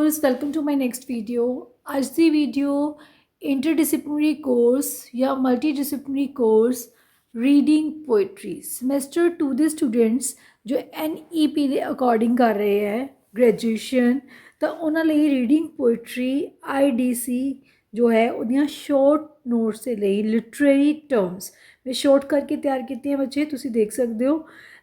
viewers, welcome to my next video. आज ਦੀ video ਇੰਟਰਡਿਸਪਲਿਨਰੀ course ਜਾਂ ਮਲਟੀਡਿਸਪਲਿਨਰੀ course reading poetry semester 2 ਦੇ students ਜੋ NEP ਦੇ ਅਕੋਰਡਿੰਗ ਕਰ ਰਹੇ ਹੈ ਗ੍ਰੈਜੂਏਸ਼ਨ ਤਾਂ ਉਹਨਾਂ ਲਈ ਰੀਡਿੰਗ ਪੋਇਟਰੀ IDC ਜੋ ਹੈ ਉਹਦੀਆਂ ਸ਼ਾਰਟ ਨੋਟਸ ਦੇ ਲਈ ਲਿਟਰੇਰੀ ਟਰਮਸ ਮੈਂ ਸ਼ਾਰਟ ਕਰਕੇ ਤਿਆਰ ਕੀਤੀਆਂ ਬੱਚੇ ਤੁਸੀਂ ਦੇਖ ਸਕਦੇ ਹੋ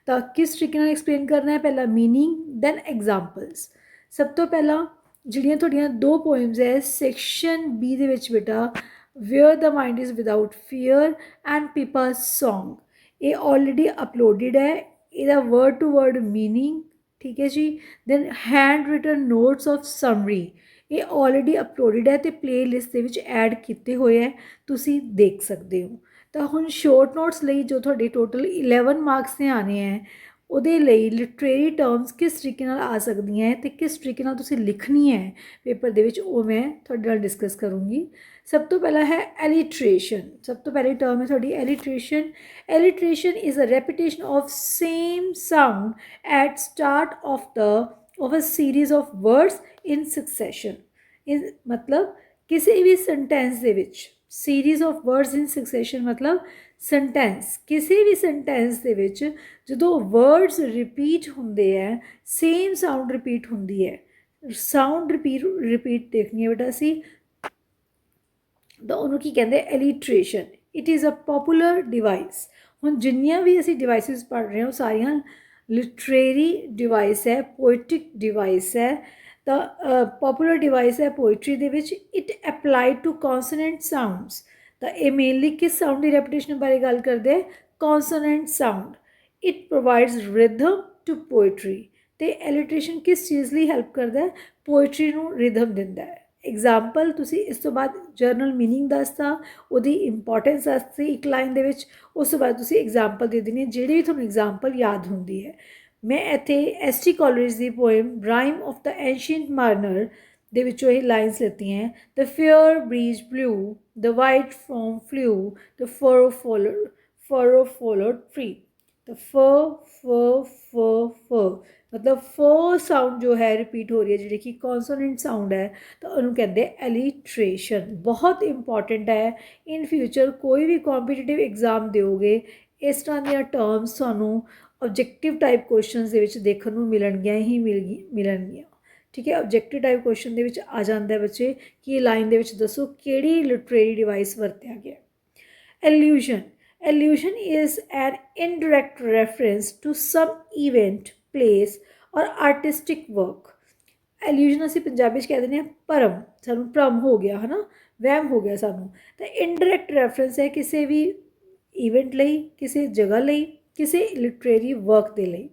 ਤਾਂ ਕਿਸ ਤਰੀਕੇ ਨਾਲ ਐਕਸਪਲੇਨ ਕਰਨਾ ਹੈ ਪਹਿਲਾਂ ਮੀਨਿੰਗ ਦੈਨ ਐਗਜ਼ਾਮਪਲਸ ਸਭ ਤੋਂ ਪਹਿਲਾਂ ਜਿਹੜੀਆਂ ਤੁਹਾਡੀਆਂ ਦੋ ਪੋਇਮਸ ਹੈ ਸੈਕਸ਼ਨ B ਦੇ ਵਿੱਚ ਬੇਟਾ where the mind is without fear and ਪੀਪਾਸ ਸੌਂਗ ਇਹ ਆਲਰੇਡੀ ਅਪਲੋਡਿਡ ਹੈ ਇਹਦਾ ਵਰਡ ਟੂ ਵਰਡ ਮੀਨਿੰਗ ਠੀਕ ਹੈ ਜੀ then hand written notes of summary ਇਹ ਆਲਰੇਡੀ ਅਪਲੋਡਿਡ ਹੈ ਅਤੇ ਪਲੇਲਿਸਟ ਦੇ ਵਿੱਚ ਐਡ ਕੀਤੇ ਹੋਏ ਹੈ ਤੁਸੀਂ ਦੇਖ ਸਕਦੇ ਹੋ ਤਾਂ ਹੁਣ ਸ਼ੋਰਟ ਨੋਟਸ ਲਈ ਜੋ ਤੁਹਾਡੇ ਟੋਟਲ 11 ਮਾਰਕਸ ਦੇ ਆਣੇ ਹੈ ਉਹਦੇ ਲਈ ਲਿਟਰੇਰੀ ਟਰਮਸ ਕਿਸ ਤਰੀਕੇ ਨਾਲ ਆ ਸਕਦੀਆਂ ਹੈ ਅਤੇ ਕਿਸ ਤਰੀਕੇ ਨਾਲ ਤੁਸੀਂ ਲਿਖਣੀ ਹੈ ਪੇਪਰ ਦੇ ਵਿੱਚ ਉਹ ਮੈਂ ਤੁਹਾਡੇ ਨਾਲ ਡਿਸਕਸ ਕਰੂੰਗੀ ਸਭ ਤੋਂ ਪਹਿਲਾਂ ਹੈ ਐਲੀਟਰੇਸ਼ਨ ਸਭ ਤੋਂ ਪਹਿਲੀ ਟਰਮ ਹੈ ਤੁਹਾਡੀ alliteration alliteration is a repetition of same sound at start of a series of words in succession ਮਤਲਬ ਕਿਸੇ ਵੀ ਸੈਂਟੈਂਸ ਦੇ ਵਿੱਚ series of words in succession ਮਤਲਬ ਸੈਂਟੈਂਸ ਕਿਸੇ ਵੀ ਸੈਂਟੈਂਸ ਦੇ ਵਿੱਚ ਜਦੋਂ ਵਰਡਸ ਰਿਪੀਟ ਹੁੰਦੇ ਹੈ ਸੇਮ ਸਾਊਂਡ ਰਿਪੀਟ ਹੁੰਦੀ ਹੈ ਸਾਊਂਡ ਰਿਪੀਟ ਦੇਖਣੀ ਹੈ ਬੇਟਾ ਅਸੀਂ ਤਾਂ ਉਹਨੂੰ ਕੀ ਕਹਿੰਦੇ alliteration it is a popular device ਹੁਣ ਜਿੰਨੀਆਂ ਵੀ ਅਸੀਂ ਡਿਵਾਈਸਿਸ ਪੜ੍ਹ ਰਹੇ ਹਾਂ ਉਹ ਸਾਰੀਆਂ ਲਿਟਰੇਰੀ ਡਿਵਾਈਸ ਹੈ ਪੋਇਟਿਕ ਡਿਵਾਈਸ ਹੈ ਤਾਂ ਪੋਪੂਲਰ ਡਿਵਾਈਸ ਹੈ ਪੋਇਟਰੀ ਦੇ ਵਿੱਚ ਇਟ ਅਪਲਾਈਡ ਟੂ ਕੌਂਸਨੈਂਟ ਸਾਊਂਡਸ ਤਾਂ ਇਹ ਮੇਨਲੀ ਕਿਸ ਸਾਊਂਡ ਦੀ ਰੈਪੀਟੇਸ਼ਨ ਬਾਰੇ ਗੱਲ ਕਰਦੇ consonant sound it provides rhythm to poetry ਅਤੇ ਐਲੀਟਰੇਸ਼ਨ ਕਿਸ ਚੀਜ਼ ਲਈ ਹੈਲਪ ਕਰਦਾ ਪੋਇਟਰੀ ਨੂੰ ਰਿਦਮ ਦਿੰਦਾ ਹੈ ਐਗਜ਼ਾਮਪਲ ਤੁਸੀਂ ਇਸ ਤੋਂ ਬਾਅਦ ਜਰਨਲ ਮੀਨਿੰਗ ਦੱਸਤਾ ਉਹਦੀ ਇੰਪੋਰਟੈਂਸ ਦੱਸਤੀ ਇੱਕ ਲਾਈਨ ਦੇ ਵਿੱਚ ਉਸ ਤੋਂ ਬਾਅਦ ਤੁਸੀਂ ਐਗਜ਼ਾਮਪਲ ਦੇ ਦੇਣੀ ਹੈ ਜਿਹੜੀ ਵੀ ਤੁਹਾਨੂੰ ਐਗਜ਼ਾਮਪਲ ਯਾਦ ਹੁੰਦੀ ਹੈ ਮੈਂ ਇੱਥੇ ST ਕਾਲਜ ਦੀ poem rime of the ancient mariner ਦੇ ਵਿੱਚੋਂ ਇਹ ਲਾਈਨਸ ਲਿੱਤੀਆਂ ਹੈ the fair breeze blew the white foam flew the furrow followed free the ਫ ਮਤਲਬ ਫ ਸਾਊਂਡ ਜੋ ਹੈ ਰਿਪੀਟ ਹੋ ਰਹੀ ਹੈ ਜਿਹੜੀ ਕਿ ਕੌਂਸੋਨੈਂਟ ਸਾਊਂਡ ਹੈ ਤਾਂ ਉਹਨੂੰ ਕਹਿੰਦੇ ਐਲੀਟਰੇਸ਼ਨ ਬਹੁਤ ਇੰਪੋਰਟੈਂਟ ਹੈ ਇਨ ਫਿਊਚਰ ਕੋਈ ਵੀ ਕੰਪੀਟੀਟਿਵ ਐਗਜ਼ਾਮ ਦਿਓਗੇ ਇਸ ਤਰ੍ਹਾਂ ਦੀਆਂ ਟਰਮਸ ਤੁਹਾਨੂੰ ਆਬਜੈਕਟਿਵ ਟਾਈਪ ਕੁਐਸਚਨਸ ਦੇ ਵਿੱਚ ਦੇਖਣ ਨੂੰ ਮਿਲਣਗੀਆਂ ਠੀਕ ਹੈ ਆਬਜੈਕਟਿਵ ਟਾਈਪ ਕੁਐਸਚਨ ਦੇ ਵਿੱਚ ਆ ਜਾਂਦਾ ਬੱਚੇ ਕਿ ਲਾਈਨ ਦੇ ਵਿੱਚ ਦੱਸੋ ਕਿਹੜੀ ਲਿਟਰੇਰੀ ਡਿਵਾਈਸ ਵਰਤਿਆ ਗਿਆ Allusion is an indirect reference to some event, place or artistic work. Allusion ਅਸੀਂ ਪੰਜਾਬੀ 'ਚ ਕਹਿ ਦਿੰਦੇ ਹਾਂ ਭਰਮ ਸਾਨੂੰ ਭਰਮ ਹੋ ਗਿਆ ਹੈ ਨਾ ਵਹਿਮ ਹੋ ਗਿਆ ਸਾਨੂੰ ਤਾਂ ਇਨਡਾਇਰੈਕਟ ਰੈਫਰੈਂਸ ਹੈ ਕਿਸੇ ਵੀ ਈਵੈਂਟ ਲਈ ਕਿਸੇ ਜਗ੍ਹਾ ਲਈ ਕਿਸੇ ਲਿਟਰੇਰੀ ਵਰਕ ਦੇ ਲਈ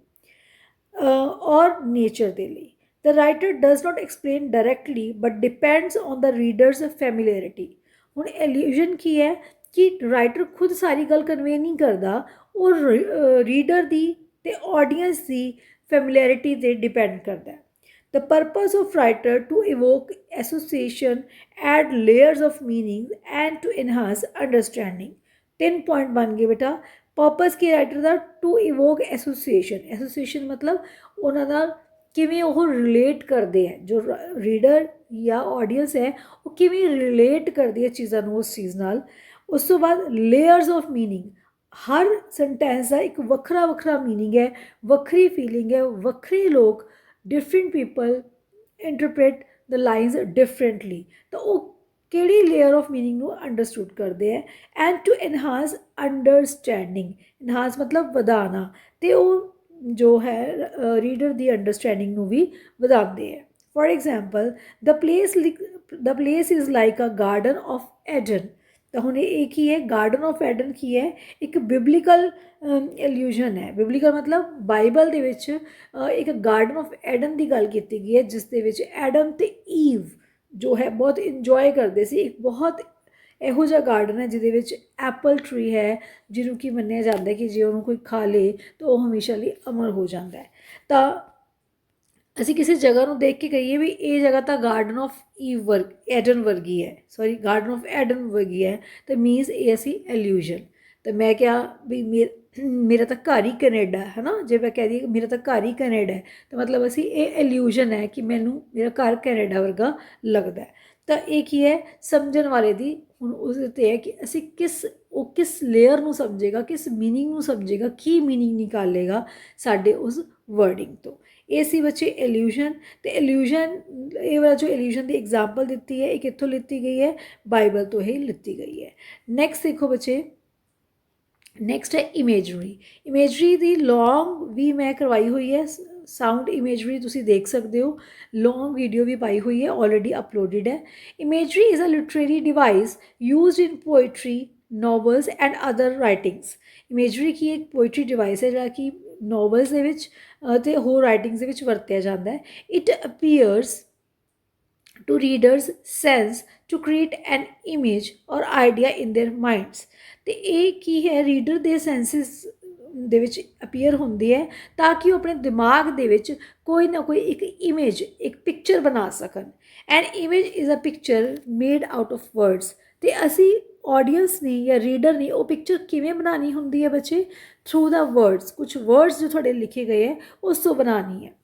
ਔਰ ਨੇਚਰ ਦੇ ਲਈ The writer does not explain directly but depends on the reader's familiarity. ਹੁਣ allusion ਕੀ ਹੈ ਕਿ ਰਾਈਟਰ ਖੁਦ ਸਾਰੀ ਗੱਲ ਕਨਵੇ ਨਹੀਂ ਕਰਦਾ ਉਹ ਰੀਡਰ ਦੀ ਅਤੇ ਆਡੀਅੰਸ ਦੀ ਫੈਮਿਲਿਅਰਿਟੀ 'ਤੇ ਡਿਪੈਂਡ ਕਰਦਾ the purpose of writer to evoke association add layers of meaning and to enhance understanding 3 point ਬਣ ਗਏ ਬੇਟਾ ਪਰਪਸ ਕੀ ਰਾਈਟਰ ਦਾ ਟੂ ਇਵੋਕ ਐਸੋਸੀਏਸ਼ਨ ਮਤਲਬ ਉਹਨਾਂ ਦਾ ਕਿਵੇਂ ਉਹ ਰਿਲੇਟ ਕਰਦੇ ਹੈ ਜੋ ਰੀਡਰ ਜਾਂ ਆਡੀਅੰਸ ਹੈ ਉਹ ਕਿਵੇਂ ਰਿਲੇਟ ਕਰਦੀ ਹੈ ਚੀਜ਼ਾਂ ਨੂੰ ਉਸ ਚੀਜ਼ ਨਾਲ ਉਸ ਤੋਂ ਬਾਅਦ ਲੇਅਰਸ ਆਫ ਮੀਨਿੰਗ ਹਰ ਸੈਂਟੈਂਸ ਦਾ ਇੱਕ ਵੱਖਰਾ ਮੀਨਿੰਗ ਹੈ ਵੱਖਰੀ ਫੀਲਿੰਗ ਹੈ ਵੱਖਰੇ ਲੋਕ different people interpret the lines differently ਤਾਂ ਉਹ ਕਿਹੜੀ ਲੇਅਰ ਆਫ ਮੀਨਿੰਗ ਨੂੰ ਅੰਡਰਸਟੂਡ ਕਰਦੇ ਹੈ and to enhance understanding enhance ਮਤਲਬ ਵਧਾਉਣਾ ਅਤੇ ਉਹ ਜੋ ਹੈ ਰੀਡਰ ਦੀ ਅੰਡਰਸਟੈਂਡਿੰਗ ਨੂੰ ਵੀ ਵਧਾਉਂਦੇ ਹੈ for example the place is like a garden of Eden ਤਾਂ ਹੁਣ ਇਹ ਕੀ ਹੈ ਗਾਰਡਨ ਆਫ ਐਡਨ ਕੀ ਹੈ ਇੱਕ ਬਿਬਲੀਕਲ ਐਲਿਊਸ਼ਨ ਹੈ ਬਿਬਲੀਕਲ ਮਤਲਬ ਬਾਈਬਲ ਦੇ ਵਿੱਚ ਇੱਕ ਗਾਰਡਨ ਆਫ ਐਡਨ ਦੀ ਗੱਲ ਕੀਤੀ ਗਈ ਹੈ ਜਿਸ ਦੇ ਵਿੱਚ ਐਡਮ ਅਤੇ ਈਵ ਜੋ ਹੈ ਬਹੁਤ ਇੰਜੋਏ ਕਰਦੇ ਸੀ ਇੱਕ ਬਹੁਤ ਇਹੋ ਜਿਹਾ ਗਾਰਡਨ ਹੈ ਜਿਹਦੇ ਵਿੱਚ ਐਪਲ ਟਰੀ ਹੈ ਜਿਹਨੂੰ ਕਿ ਮੰਨਿਆ ਜਾਂਦਾ ਕਿ ਜੇ ਉਹਨੂੰ ਕੋਈ ਖਾ ਲੇ ਤਾਂ ਉਹ ਹਮੇਸ਼ਾ ਲਈ ਅਮਰ ਹੋ ਜਾਂਦਾ ਹੈ ਤਾਂ ਅਸੀਂ ਕਿਸੇ ਜਗ੍ਹਾ ਨੂੰ ਦੇਖ ਕੇ ਕਹੀਏ ਵੀ ਇਹ ਜਗ੍ਹਾ ਤਾਂ ਗਾਰਡਨ ਆਫ ਐਡਨ ਵਰਗੀ ਹੈ ਗਾਰਡਨ ਆਫ ਐਡਨ ਵਰਗੀ ਹੈ ਤਾਂ ਮੀਨਸ ਇਹ ਅਸੀਂ ਐਲਿਊਸ਼ਨ ਤਾਂ ਮੈਂ ਕਿਹਾ ਵੀ ਮੇਰਾ ਤਾਂ ਘਰ ਹੀ ਕੈਨੇਡਾ ਹੈ ਨਾ, ਜੇ ਮੈਂ ਕਹਿ ਦਈਏ ਮੇਰਾ ਤਾਂ ਘਰ ਹੀ ਕੈਨੇਡਾ ਹੈ ਤਾਂ ਮਤਲਬ ਅਸੀਂ ਇਹ ਇਲੂਜ਼ਨ ਹੈ ਕਿ ਮੈਨੂੰ ਮੇਰਾ ਘਰ ਕੈਨੇਡਾ ਵਰਗਾ ਲੱਗਦਾ ਹੈ। ਤਾਂ ਇਹ ਕੀ ਹੈ, ਸਮਝਣ ਵਾਲੇ ਦੀ ਹੁਣ ਉਸ 'ਤੇ ਹੈ ਕਿ ਅਸੀਂ ਕਿਸ ਲੇਅਰ ਨੂੰ ਸਮਝੇਗਾ, ਕਿਸ ਮੀਨਿੰਗ ਨੂੰ ਸਮਝੇਗਾ, ਕੀ ਮੀਨਿੰਗ ਨਿਕਾਲੇਗਾ ਸਾਡੇ ਉਸ ਵਰਡਿੰਗ ਤੋਂ। ਇਹ ਸੀ ਬੱਚੇ ਇਲੂਜ਼ਨ। ਅਤੇ ਇਲੂਜ਼ਨ, ਇਹ ਵਾਲਾ ਜੋ ਇਲੂਜ਼ਨ ਦੀ ਐਗਜ਼ਾਮਪਲ ਦਿੱਤੀ ਹੈ ਇਹ ਕਿੱਥੋਂ ਲਿੱਤੀ ਗਈ ਹੈ, ਬਾਈਬਲ ਤੋਂ ਹੀ ਲਿੱਤੀ ਗਈ ਹੈ। ਨੈਕਸਟ ਦੇਖੋ ਬੱਚੇ, ਨੈਕਸਟ ਹੈ ਇਮੇਜਰੀ। ਇਮੇਜਰੀ ਦੀ ਲੌਂਗ ਵੀ ਮੈਂ ਕਰਵਾਈ ਹੋਈ ਹੈ, ਸਾਊਂਡ ਇਮੇਜਰੀ ਤੁਸੀਂ ਦੇਖ ਸਕਦੇ ਹੋ, ਲੌਂਗ ਵੀਡੀਓ ਵੀ ਪਾਈ ਹੋਈ ਹੈ, ਆਲਰੇਡੀ ਅਪਲੋਡਿਡ ਹੈ। Imagery is a literary device used in poetry, novels and other writings. Imagery ਕੀ ਇੱਕ ਪੋਇਟਰੀ ਡਿਵਾਈਸ ਹੈ ਜਿਹੜਾ ਕਿ ਨੋਵਲਸ ਦੇ ਵਿੱਚ ਅਤੇ ਹੋਰ ਰਾਈਟਿੰਗਸ ਦੇ ਵਿੱਚ ਵਰਤਿਆ ਜਾਂਦਾ ਹੈ। It appears to readers sense to create an image or idea in their minds। ਤੇ ਇਹ ਕੀ ਹੈ, ਰੀਡਰ ਦੇ ਸੈਂਸਿਸ ਦੇ ਵਿੱਚ ਅਪੀਅਰ ਹੁੰਦੀ ਹੈ ਤਾਂ ਕਿ ਉਹ ਆਪਣੇ ਦਿਮਾਗ ਦੇ ਵਿੱਚ ਕੋਈ ਨਾ ਕੋਈ ਇੱਕ ਇਮੇਜ, ਇੱਕ ਪਿਕਚਰ ਬਣਾ ਸਕਣ। And image is a picture made out of words. ਅਤੇ ਅਸੀਂ ਆਡੀਅੰਸ ਨੇ ਜਾਂ ਰੀਡਰ ਨੇ ਉਹ ਪਿਕਚਰ ਕਿਵੇਂ ਬਣਾਉਣੀ ਹੁੰਦੀ ਹੈ ਬੱਚੇ, ਥਰੂ ਦਾ ਵਰਡਸ, ਕੁਛ ਵਰਡਸ ਜੋ ਤੁਹਾਡੇ ਲਿਖੇ ਗਏ ਹੈ ਉਸ ਤੋਂ ਬਣਾਉਣੀ ਹੈ।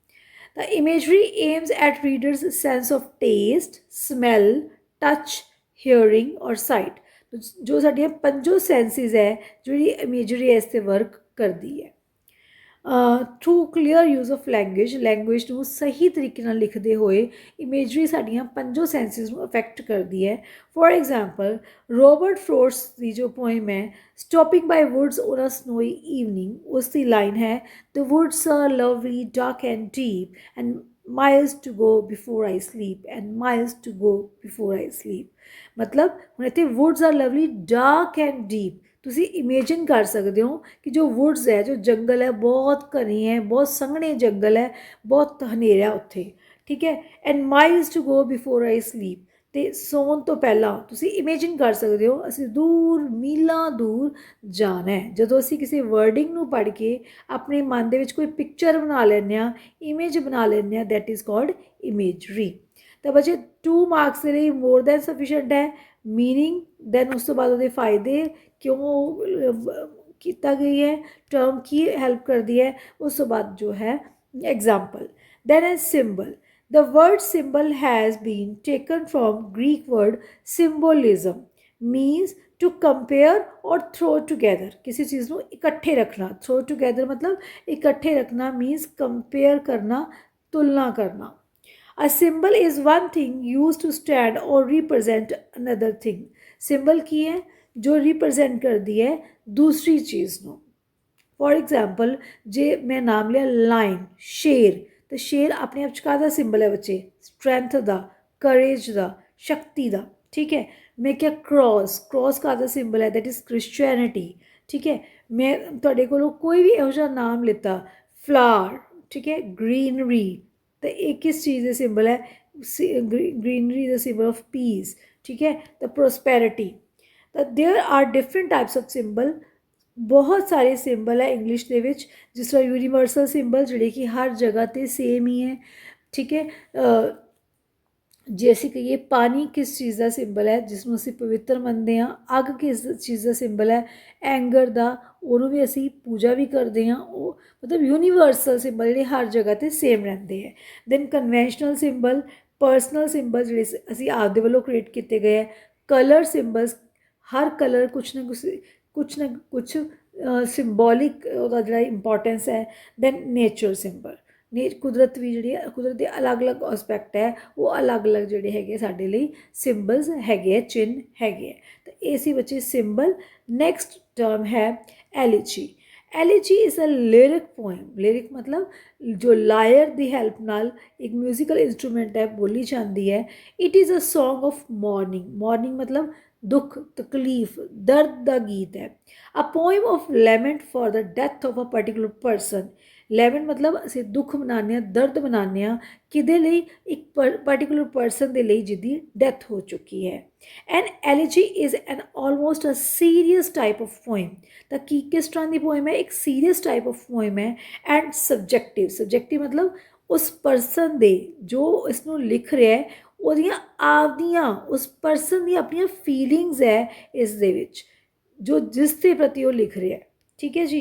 The imagery aims at readers' sense of taste, smell, touch, hearing or sight। जो साडियां पंजों senses है जिहड़ी imagery है इस ते वर्क करती है। Through clear use of language ਨੂੰ ਸਹੀ ਤਰੀਕੇ ਨਾਲ ਲਿਖਦੇ ਹੋਏ ਇਮੇਜਰੀ ਸਾਡੀਆਂ ਪੰਜੋਂ ਸੈਂਸਿਸ ਨੂੰ ਅਫੈਕਟ ਕਰਦੀ ਹੈ। ਫੋਰ ਐਗਜ਼ਾਮਪਲ, ਰੋਬਰਟ ਫਰੋਸਟ ਦੀ ਜੋ ਪੋਇਮ ਹੈ stopping by woods on a snowy evening, ਉਸ ਦੀ ਲਾਈਨ ਹੈ the woods are lovely dark and deep and miles to go before I sleep and miles to go before I sleep. ਮਤਲਬ ਹੁਣ ਇੱਥੇ woods are lovely dark and deep, ਤੁਸੀਂ imagine ਕਰ ਸਕਦੇ ਹੋ ਕਿ ਜੋ ਵੁਡਸ ਹੈ, ਜੋ ਜੰਗਲ ਹੈ, ਬਹੁਤ ਘਣੇ ਹੈ, ਬਹੁਤ ਸੰਘਣੇ ਜੰਗਲ ਹੈ, ਬਹੁਤ ਹਨੇਰਾ ਉੱਥੇ, ਠੀਕ ਹੈ। And miles to go before I sleep, ਅਤੇ ਸੌਣ ਤੋਂ ਪਹਿਲਾਂ ਤੁਸੀਂ ਇਮੇਜਿਨ ਕਰ ਸਕਦੇ ਹੋ ਅਸੀਂ ਦੂਰ, ਮੀਲਾਂ ਦੂਰ ਜਾਣਾ ਹੈ। ਜਦੋਂ ਅਸੀਂ ਕਿਸੇ ਵਰਡਿੰਗ ਨੂੰ ਪੜ੍ਹ ਕੇ ਆਪਣੇ ਮਨ ਦੇ ਵਿੱਚ ਕੋਈ ਪਿਕਚਰ ਬਣਾ ਲੈਂਦੇ ਹਾਂ, ਇਮੇਜ ਬਣਾ ਲੈਂਦੇ ਹਾਂ, ਦੈਟ ਇਜ਼ ਕਾਲਡ ਇਮੇਜਰੀ। ਤਾਂ ਬੱਚੇ 2 ਮਾਰਕਸ ਦੇ ਲਈ ਮੋਰ ਦੈਨ ਸਫੀਸ਼ੀਐਂਟ ਹੈ। ਮੀਨਿੰਗ, ਦੈਨ ਉਸ ਤੋਂ ਬਾਅਦ ਉਹਦੇ ਫਾਇਦੇ, ਕਿਉਂ ਕੀਤਾ ਗਈ ਹੈ, ਟਰਮ ਕੀ ਹੈਲਪ ਕਰਦੀ ਹੈ, ਉਸ ਤੋਂ ਬਾਅਦ ਜੋ ਹੈ ਐਗਜ਼ਾਮਪਲ। ਦੈਨ ਹੈ symbol. The word symbol has been taken from Greek word symbolism, means to compare or throw together। किसी चीज़ ਨੂੰ ਇਕੱਠੇ ਰੱਖਣਾ, throw together मतलब ਇਕੱਠੇ ਰੱਖਣਾ, means compare करना, तुलना करना। A symbol is one thing used to stand or represent another thing। symbol ਕੀ ਹੈ, ਜੋ represent ਕਰਦੀ ਹੈ ਦੂਸਰੀ ਚੀਜ਼ ਨੂੰ। ਫੋਰ ਐਗਜ਼ਾਮਪਲ, ਜੇ ਮੈਂ ਨਾਮ ਲਿਆ ਲਾਇਨ, ਸ਼ੇਰ, ਤਾਂ ਸ਼ੇਰ ਆਪਣੇ ਆਪ 'ਚ ਕਾਹਦਾ ਸਿੰਬਲ ਹੈ ਬੱਚੇ, ਸਟਰੈਂਥ ਦਾ, ਕਰੇਜ ਦਾ, ਸ਼ਕਤੀ ਦਾ, ਠੀਕ ਹੈ। ਮੈਂ ਕਿਹਾ ਕ੍ਰੋਸ, ਕ੍ਰੋਸ ਕਾਹਦਾ ਸਿੰਬਲ ਹੈ, ਦੈਟ ਇਜ਼ ਕ੍ਰਿਸਚੈਨਿਟੀ, ਠੀਕ ਹੈ। ਮੈਂ ਤੁਹਾਡੇ ਕੋਲੋਂ ਕੋਈ ਵੀ ਇਹੋ ਜਿਹਾ ਨਾਮ ਲਿੱਤਾ, ਫਲਾਰ, ਠੀਕ ਹੈ, ਗ੍ਰੀਨਰੀ, ਤਾਂ ਇਹ ਕਿਸ ਚੀਜ਼ ਦੇ ਸਿੰਬਲ ਹੈ, ਗ੍ਰੀਨਰੀ ਦਾ ਸਿੰਬਲ ਆਫ ਪੀਸ, ਠੀਕ ਹੈ, ਤਾਂ ਪ੍ਰੋਸਪੈਰਿਟੀ। ਤਾਂ there are different types of symbol, ਬਹੁਤ ਸਾਰੇ ਸਿੰਬਲ ਹੈ ਇੰਗਲਿਸ਼ ਦੇ ਵਿੱਚ, ਜਿਸ ਤਰ੍ਹਾਂ ਯੂਨੀਵਰਸਲ ਸਿੰਬਲ ਜਿਹੜੇ ਕਿ ਹਰ ਜਗ੍ਹਾ 'ਤੇ ਸੇਮ ਹੀ ਹੈ, ਠੀਕ ਹੈ। ਜੇ ਅਸੀਂ ਕਹੀਏ ਪਾਣੀ ਕਿਸ ਚੀਜ਼ ਦਾ ਸਿੰਬਲ ਹੈ, ਜਿਸ ਨੂੰ ਅਸੀਂ ਪਵਿੱਤਰ ਮੰਨਦੇ ਹਾਂ, ਅੱਗ ਕਿਸ ਚੀਜ਼ ਦਾ ਸਿੰਬਲ ਹੈ, ਐਂਗਰ ਦਾ, ਉਹਨੂੰ ਵੀ ਅਸੀਂ ਪੂਜਾ ਵੀ ਕਰਦੇ ਹਾਂ। ਉਹ ਮਤਲਬ ਯੂਨੀਵਰਸਲ ਸਿੰਬਲ ਜਿਹੜੇ ਹਰ ਜਗ੍ਹਾ 'ਤੇ ਸੇਮ ਰਹਿੰਦੇ ਹੈ। Then conventional symbol, personal symbol ਜਿਹੜੇ ਅਸੀਂ ਆਪਦੇ ਵੱਲੋਂ ਕ੍ਰੀਏਟ ਕੀਤੇ ਗਏ ਹੈ। ਕਲਰ ਸਿੰਬਲਸ, ਹਰ ਕਲਰ ਕੁਛ ਨਾ ਕੁਛ ਸਿੰਬੋਲਿਕ ਉਹਦਾ ਜਿਹੜਾ ਇੰਪੋਰਟੈਂਸ ਹੈ। ਦੈਨ ਨੇਚਰ ਸਿੰਬਲ, ਕੁਦਰਤ ਵੀ ਜਿਹੜੀ ਹੈ, ਕੁਦਰਤ ਦੇ ਅਲੱਗ-ਅਲੱਗ ਐਸਪੈਕਟ ਹੈ, ਉਹ ਅਲੱਗ-ਅਲੱਗ ਜਿਹੜੇ ਹੈਗੇ ਸਾਡੇ ਲਈ ਸਿੰਬਲਸ ਹੈਗੇ ਹੈ, ਚਿੰਨ੍ਹ ਹੈਗੇ ਹੈ। ਤਾਂ ਇਹ ਸੀ ਬੱਚੇ ਸਿੰਬਲ। ਨੈਕਸਟ ਟਰਮ ਹੈ ਐਲੀਜੀ। ਐਲੀਜੀ ਇਜ਼ ਅ ਲਿਰਿਕ ਪੋਇਮ। ਲਿਰਿਕ ਮਤਲਬ ਜੋ ਲਾਇਰ ਦੀ ਹੈਲਪ ਨਾਲ ਇੱਕ ਮਿਊਜ਼ੀਕਲ ਇੰਸਟਰੂਮੈਂਟ ਹੈ ਬੋਲੀ ਜਾਂਦੀ ਹੈ। It is a song of mourning. Mourning ਮਤਲਬ ਦੁੱਖ, ਤਕਲੀਫ, ਦਰਦ ਦਾ ਗੀਤ ਹੈ। A poem of lament for the death of a particular person. Lament ਮਤਲਬ ਅਸੀਂ ਦੁੱਖ ਮਨਾਉਂਦੇ ਹਾਂ, ਦਰਦ ਮਨਾਉਂਦੇ ਹਾਂ, ਕਿਹਦੇ ਲਈ, ਇੱਕ ਪਰਟੀਕੂਲਰ ਪਰਸਨ ਦੇ ਲਈ ਜਿਹਦੀ ਡੈਥ ਹੋ ਚੁੱਕੀ ਹੈ। An elegy is an almost a serious type of poem. ਤਾਂ ਕਿਸ ਤਰ੍ਹਾਂ ਦੀ ਪੋਇਮ ਹੈ, ਇੱਕ ਸੀਰੀਅਸ ਟਾਈਪ ਆਫ ਪੋਇਮ ਹੈ। ਐਂਡ ਸਬਜੈਕਟਿਵ, ਸਬਜੈਕਟਿਵ ਮਤਲਬ ਉਸ ਪਰਸਨ ਦੇ, ਜੋ ਇਸ ਨੂੰ ਲਿਖ ਰਿਹਾ ਹੈ, ਉਹਦੀਆਂ ਆਪਦੀਆਂ, ਉਸ ਪਰਸਨ ਦੀਆਂ ਆਪਣੀਆਂ ਫੀਲਿੰਗਸ ਹੈ ਇਸ ਦੇ ਵਿੱਚ, ਜੋ ਜਿਸ ਦੇ ਪ੍ਰਤੀ ਉਹ ਲਿਖ ਰਿਹਾ ਹੈ। ठीक है जी।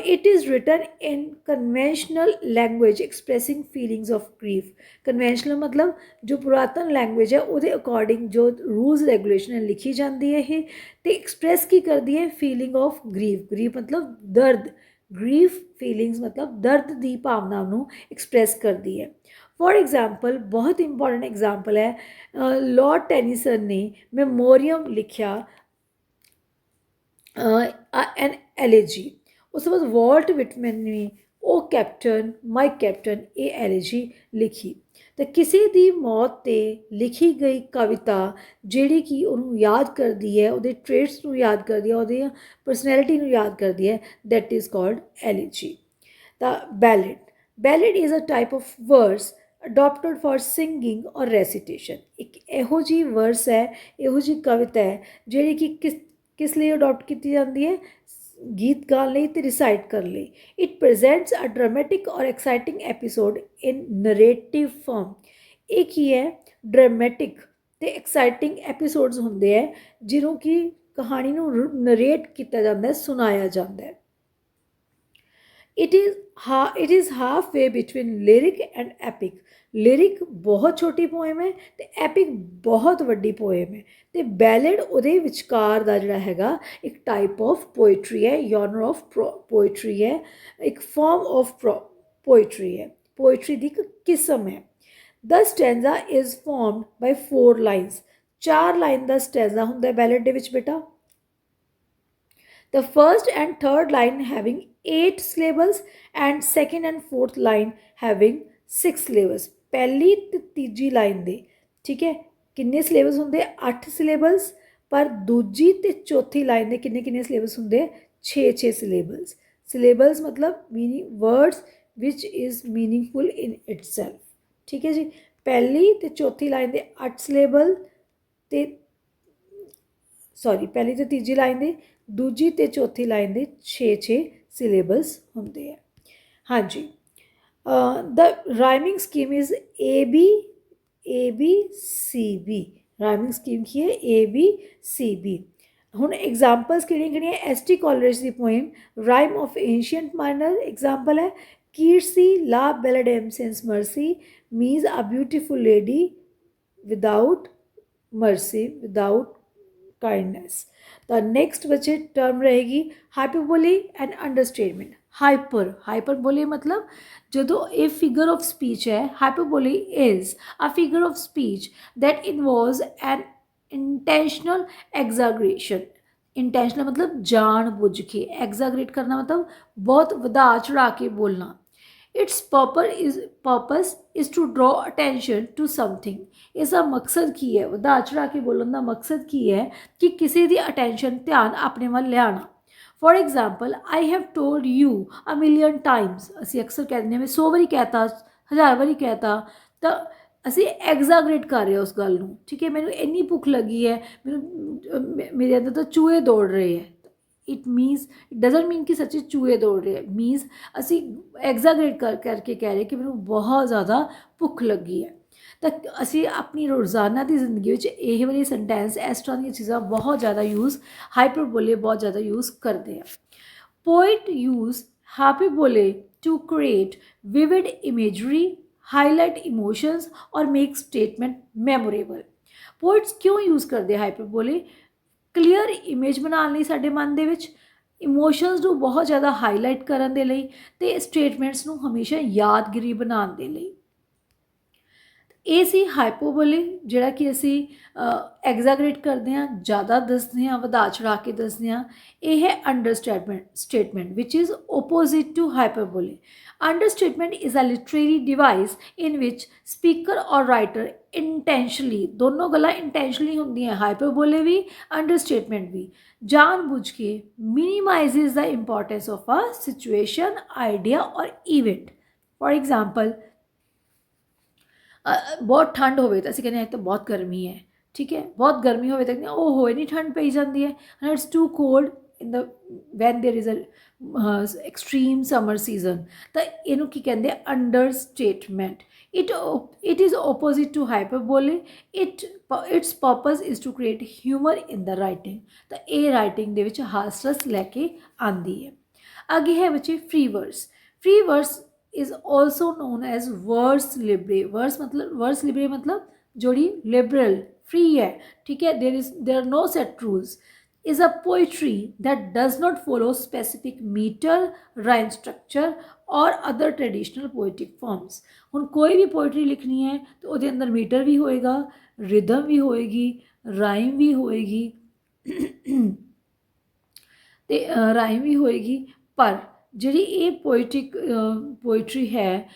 It is written in conventional language expressing feelings of grief. Conventional मतलब जो पुरातन लैंग्वेज है ਉਹਦੇ ਅਕੋਰਡਿੰਗ ਜੋ रूल्स रेगुलेशन है लिखी जाती है ये तो एक्सप्रैस की करती है फीलिंग ऑफ ग्रीफ। ग्रीफ मतलब दर्द, ग्रीफ फीलिंग्स मतलब दर्द की भावना ਨੂੰ एक्सप्रैस करती है। फॉर एग्जाम्पल बहुत इंपॉर्टेंट एग्जाम्पल है लॉर्ड टेनिसन ने मेमोरियम लिखा एन एलेजी। उस तो बाद वॉल्ट विटमैन ने ओ कैप्टन माई कैप्टन ये एलेजी लिखी। तो किसी की मौत ते लिखी गई कविता जिहड़ी कि उन्होंने याद करती है उहदे ट्रेट्स नूं याद करती है उहदी परसनैलिटी नूं याद करती है that is called elegy. The ballad, ballad is a type of verse adopted for singing और रेसिटेशन। एक इहो जी वर्स है, इहो जी कविता है जिहड़ी कि किस लिए अडॉप्ट की जाती है, गीत गाने ਲਈ ਤੇ रिसाइट करने ਲਈ। इट प्रेजेंट्स अ ड्रामेटिक और एक्साइटिंग एपीसोड इन नरेटिव फॉर्म। एक ही है ड्रामेटिक ਤੇ एक्साइटिंग एपीसोड्स ਹੁੰਦੇ ਹੈ ਜਿਹਨੂੰ ਕਿ ਕਹਾਣੀ ਨੂੰ ਨਰੇਟ ਕੀਤਾ ਜਾਂਦਾ ਹੈ, ਸੁਣਾਇਆ ਜਾਂਦਾ ਹੈ। It is half way between lyric and epic. Lyric बहुत छोटी पोएम है तो एपिक बहुत वड्डी पोएम है। तो बैलेड उहदे विचकार दा जिहड़ा हैगा एक टाइप ऑफ पोइट्री है, जॉनर ऑफ पोइट्री है, एक फॉर्म ऑफ पोइट्री है, पोइट्री दी एक किस्म है। The stanza is formed by 4 lines. 4 line का स्टैंजा हुंदा है बैलेड दे विच बेटा। The first and third line having 8 syllables and second and fourth line having 6 syllables। पहली ते तीजी लाइन दे ठीक है किन्ने syllables होंगे 8 syllables, पर दूजी ते चौथी लाइन दे किन्ने किन्ने syllables होंगे 6 syllables। syllables मतलब meaning words which is meaningful in itself. ठीक है जी, पहली ते चौथी लाइन दे 8 syllable ते सॉरी पहली तो तीजी लाइन दे दूजी ते चौथी लाइन दे 6 सिलेबस होंगे है। हाँ जी, the rhyming scheme is A B C B. Rhyming scheme की है ए बी सी बी। हुण एग्जाम्पल्स किहड़ियां एस टी कॉलरेज की poem rime of ancient mariner example है Keats's la belle dame sans merci means a beautiful lady without mercy without kindness. The next बच्चे term रहेगी hyperbole and understatement. Hyperbole मतलब जो a figure of speech है, hyperbole is a figure of speech that involves N intentional exaggeration. Intentional मतलब जान बुझ के, exaggerate करना मतलब बहुत वधा चढ़ा के बोलना। Its purpose is to draw attention to something. इसका मकसद की है, वधा चढ़ा के बोलन का मकसद की है कि किसी की अटेंशन ध्यान अपने वाल लियाना। For example I have told you a million times. असी अक्सर कह दें मैं 100 बारी कहता, 1000 बारी कहता, तो असी एग्जैगरेट कर रहे हैं उस गल नूं। ठीक है, मैनू इन्नी भुख लगी है, मैनू मेरे अंदर तो चूहे दौड़ रहे हैं। इट मीनस इट डजंट मीन कि सच्ची चूहे दौड़ रहे हैं, मीनस असी एग्जैगरेट करके कह रहे हैं कि मैनू बहुत ज़्यादा भुख लगी है। तो असी अपनी रोज़ाना की जिंदगी में यह वाली सेंटेंस इस तरह दी चीज़ा बहुत ज़्यादा यूज़ हाइपरबोले बहुत ज़्यादा यूज़ करते हैं। Poet use hyperbole to create vivid imagery, highlight emotions और मेक स्टेटमेंट मैमोरेबल। पोइट्स क्यों यूज़ करते हैं हाइपरबोले? क्लीयर इमेज बनाने लई साडे मन दे विच, इमोशंस नूं बहुत ज़्यादा हाईलाइट करन दे लई ते स्टेटमेंट्स नूं हमेशा यादगिरी बनाउण दे लई। ये सी हाइपरबोले जिहड़ा कि असी एग्जैगरेट करते हैं, ज़्यादा दसते हैं, वधा चढ़ा के दसते हैं। यह है understatement which is opposite to hyperbole. Understatement is a literary device in which speaker और राइटर इंटेंशनली, दोनों गल्लां इंटेंशनली होंदियां, हाइपरबोले भी अंडरस्टेटमेंट भी, जानबूझ के minimises the importance of a situation, idea और इवेंट। फॉर एग्जाम्पल बहुत ठंड होवे तो असीं कहने तो बहुत गर्मी है। ठीक है, बहुत गर्मी होवे तो कहने ओहो इन्नी ठंड पई जाती है, and it's too cold in the when there is a extreme summer season. तो इनू की कहते understatement. It is opposite to hyperbole. Its purpose is to create humour in the writing. तो ये राइटिंग दे विच हास रस लैके आंदी है। आगे है बच्चे free verse. Free verse is also known as verse libre. Verse libre मतलब जोड़ी लिबरल फ्री है, ठीक है। There are no set rules. is a poetry that does not follow specific meter, rhyme structure or other traditional poetic forms। ਹੁਣ ਕੋਈ ਵੀ poetry लिखनी है तो ਉਹਦੇ अंदर मीटर भी होएगा, रिदम भी होएगी, राइम भी होएगी ਤੇ ਰਾਈਮ ਵੀ ਹੋਏਗੀ। ਪਰ ਜਿਹੜੀ ਇਹ ਪੋਇਟਰੀ ਹੈ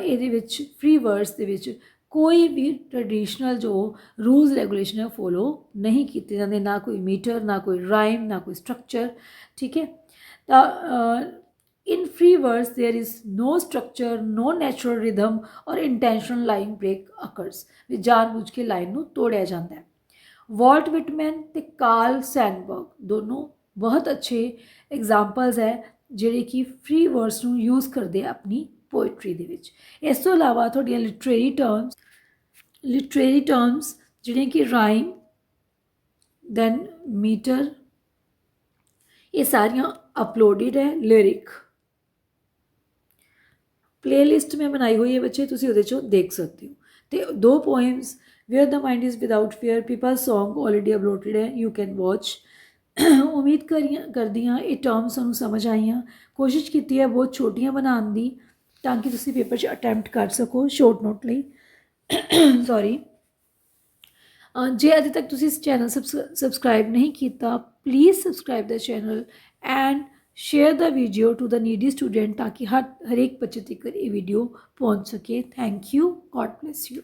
ਇਹਦੇ ਵਿੱਚ ਫ੍ਰੀ ਵਰਸ ਦੇ ਵਿੱਚ ਕੋਈ ਵੀ ਟ੍ਰੈਡੀਸ਼ਨਲ ਜੋ ਰੂਲਸ ਰੈਗੂਲੇਸ਼ਨ ਹੈ ਫੋਲੋ ਨਹੀਂ ਕੀਤੇ ਜਾਂਦੇ, ਨਾ ਕੋਈ ਮੀਟਰ, ਨਾ ਕੋਈ ਰਾਈਮ, ਨਾ ਕੋਈ ਸਟਰਕਚਰ, ਠੀਕ ਹੈ। ਤਾਂ in free verse there is no structure, no natural rhythm or intentional line break occurs। ਵੀ ਜਾਣਬੁੱਝ ਕੇ ਲਾਈਨ ਨੂੰ ਤੋੜਿਆ ਜਾਂਦਾ ਹੈ। ਵਾਲਟ ਵਿਟਮੈਨ ਤੇ ਕਾਰਲ ਸੈਨਬਰਗ ਦੋਨੋਂ बहुत अच्छे एग्जाम्पल्स है ਜਿਹੜੇ कि फ्री वर्स ਨੂੰ यूज़ करते अपनी पोइट्री ਦੇ ਵਿੱਚ। ਇਸ ਤੋਂ ਇਲਾਵਾ ਤੁਹਾਡੀਆਂ ਲਿਟਰੇਰੀ ਟਰਮਸ ਜਿਹੜੀਆਂ ਕਿ ਰਾਈਮ ਦੈਨ ਮੀਟਰ ਇਹ ਸਾਰੀਆਂ ਅਪਲੋਡਡ ਹੈ। ਲਿਰਿਕ प्लेलिस्ट में बनाई हुई है बच्चे, तुसी ਉਹਦੇ ਚੋਂ देख सकते हो। ਤੇ ਦੋ poems where the mind is without fear people song already uploaded है, यू कैन वॉच। उम्मीद करदी हाँ ये टर्म्स ਤੁਹਾਨੂੰ ਸਮਝ ਆਈਆਂ। ਕੋਸ਼ਿਸ਼ ਕੀਤੀ ਹੈ ਬਹੁਤ ਛੋਟੀਆਂ ਬਣਾਉਣ ਦੀ ਤਾਂ ਕਿ ਤੁਸੀਂ ਪੇਪਰ 'ਚ ਅਟੈਂਪਟ ਕਰ ਸਕੋ ਸ਼ੋਰਟ ਨੋਟ ਲਈ। ਸੌਰੀ, ਜੇ ਅਜੇ ਤੱਕ ਤੁਸੀਂ ਇਸ ਚੈਨਲ ਸਬਸਕ੍ਰਾਈਬ ਨਹੀਂ ਕੀਤਾ please subscribe the channel and share the video to the needy student ताकि हर एक बच्चे तक ये वीडियो पहुंच सके। Thank you, God bless you.